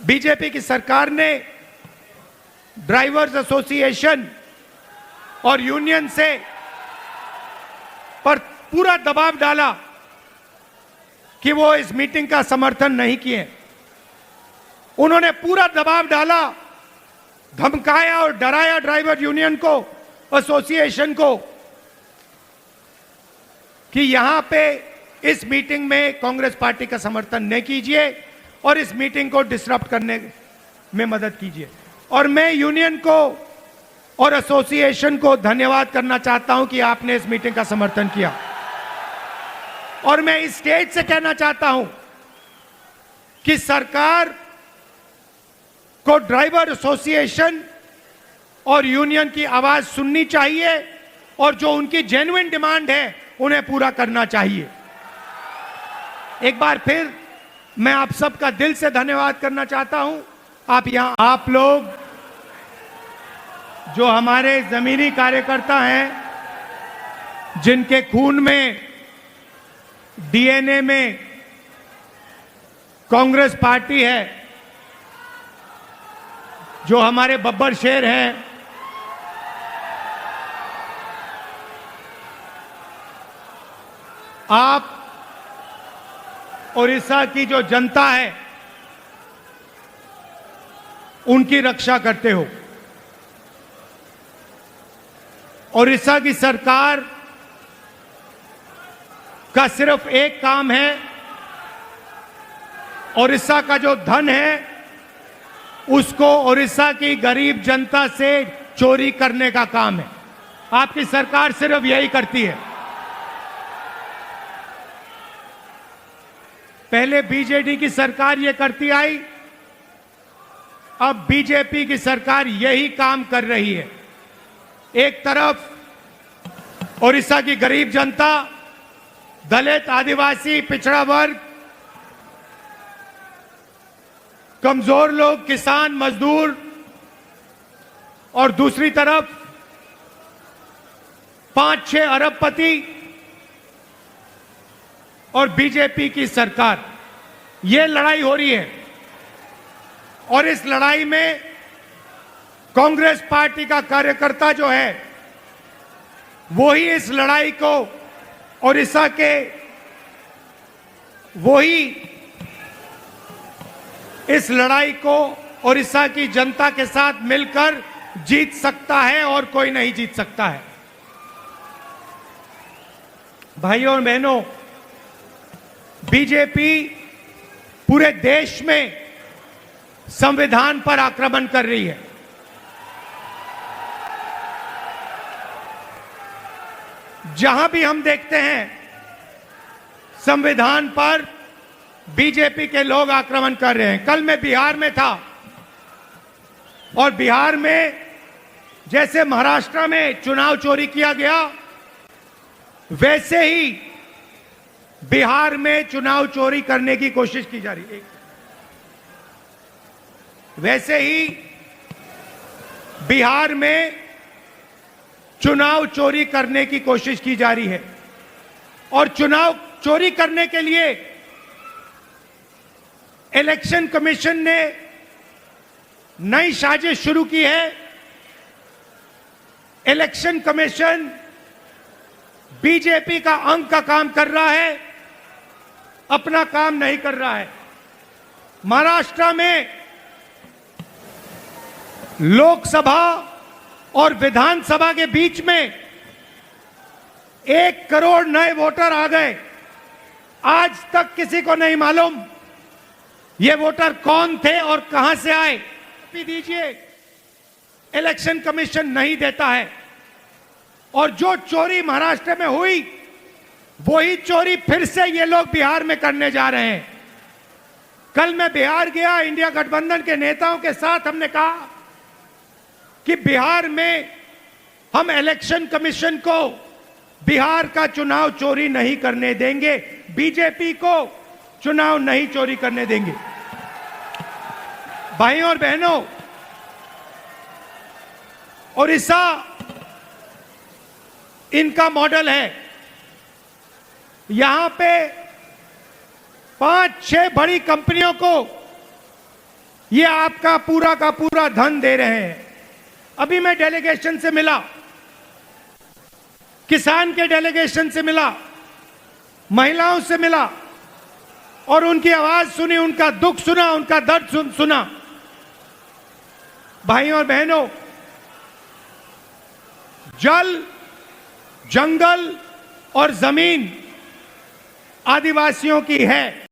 BJP की सरकार ने ड्राइवर्स एसोसिएशन और यूनियन से पर पूरा दबाव डाला कि वो इस मीटिंग का समर्थन नहीं किए। उन्होंने पूरा दबाव डाला, धमकाया और डराया ड्राइवर यूनियन को, एसोसिएशन को, कि यहां पे इस मीटिंग में कांग्रेस पार्टी का समर्थन न कीजिए और इस मीटिंग को डिसरप्ट करने में मदद कीजिए। और मैं यूनियन को और एसोसिएशन को धन्यवाद करना चाहता हूं कि आपने इस मीटिंग का समर्थन किया। और मैं इस स्टेज से कहना चाहता हूं कि सरकार को ड्राइवर एसोसिएशन और यूनियन की आवाज सुननी चाहिए और जो उनकी जेन्युइन डिमांड है उन्हें पूरा करना चाहिए। एक बार फिर मैं आप सबका दिल से धन्यवाद करना चाहता हूं। आप लोग जो हमारे जमीनी कार्यकर्ता हैं, जिनके खून में, डीएनए में कांग्रेस पार्टी है, जो हमारे बब्बर शेर हैं, आप ओडिशा की जो जनता है उनकी रक्षा करते हो। ओडिशा की सरकार का सिर्फ एक काम है, ओडिशा का जो धन है उसको ओडिशा की गरीब जनता से चोरी करने का काम है। आपकी सरकार सिर्फ यही करती है। पहले बीजेडी की सरकार ये करती आई, अब बीजेपी की सरकार यही काम कर रही है। एक तरफ ओडिशा की गरीब जनता, दलित, आदिवासी, पिछड़ा वर्ग, कमजोर लोग, किसान, मजदूर, और दूसरी तरफ 5-6 अरबपति और बीजेपी की सरकार। ये लड़ाई हो रही है और इस लड़ाई में कांग्रेस पार्टी का कार्यकर्ता जो है वही इस लड़ाई को ओडिशा के, वही इस लड़ाई को ओडिशा की जनता के साथ मिलकर जीत सकता है और कोई नहीं जीत सकता है। भाइयों और बहनों, बीजेपी पूरे देश में संविधान पर आक्रमण कर रही है। जहां भी हम देखते हैं संविधान पर बीजेपी के लोग आक्रमण कर रहे हैं। कल मैं बिहार में था और बिहार में जैसे महाराष्ट्र में चुनाव चोरी किया गया, वैसे ही बिहार में चुनाव चोरी करने की कोशिश की जा रही है। वैसे ही बिहार में चुनाव चोरी करने की कोशिश की जा रही है और चुनाव चोरी करने के लिए इलेक्शन कमीशन ने नई साजिश शुरू की है। इलेक्शन कमीशन बीजेपी का अंग का काम कर रहा है, अपना काम नहीं कर रहा है। महाराष्ट्र में लोकसभा और विधानसभा के बीच में 1 करोड़ नए वोटर आ गए। आज तक किसी को नहीं मालूम ये वोटर कौन थे और कहां से आए। दीजिए, इलेक्शन कमीशन नहीं देता है और जो चोरी महाराष्ट्र में हुई वही चोरी फिर से ये लोग बिहार में करने जा रहे हैं। कल मैं बिहार गया, इंडिया गठबंधन के नेताओं के साथ हमने कहा कि बिहार में हम इलेक्शन कमीशन को बिहार का चुनाव चोरी नहीं करने देंगे, बीजेपी को चुनाव नहीं चोरी करने देंगे। भाइयों और बहनों, ओडिशा इनका मॉडल है। यहां पे 5-6 बड़ी कंपनियों को ये आपका पूरा का पूरा धन दे रहे हैं। अभी मैं डेलीगेशन से मिला, किसान के डेलीगेशन से मिला, महिलाओं से मिला और उनकी आवाज सुनी, उनका दुख सुना, उनका दर्द सुना। भाइयों और बहनों, जल, जंगल और जमीन आदिवासियों की है।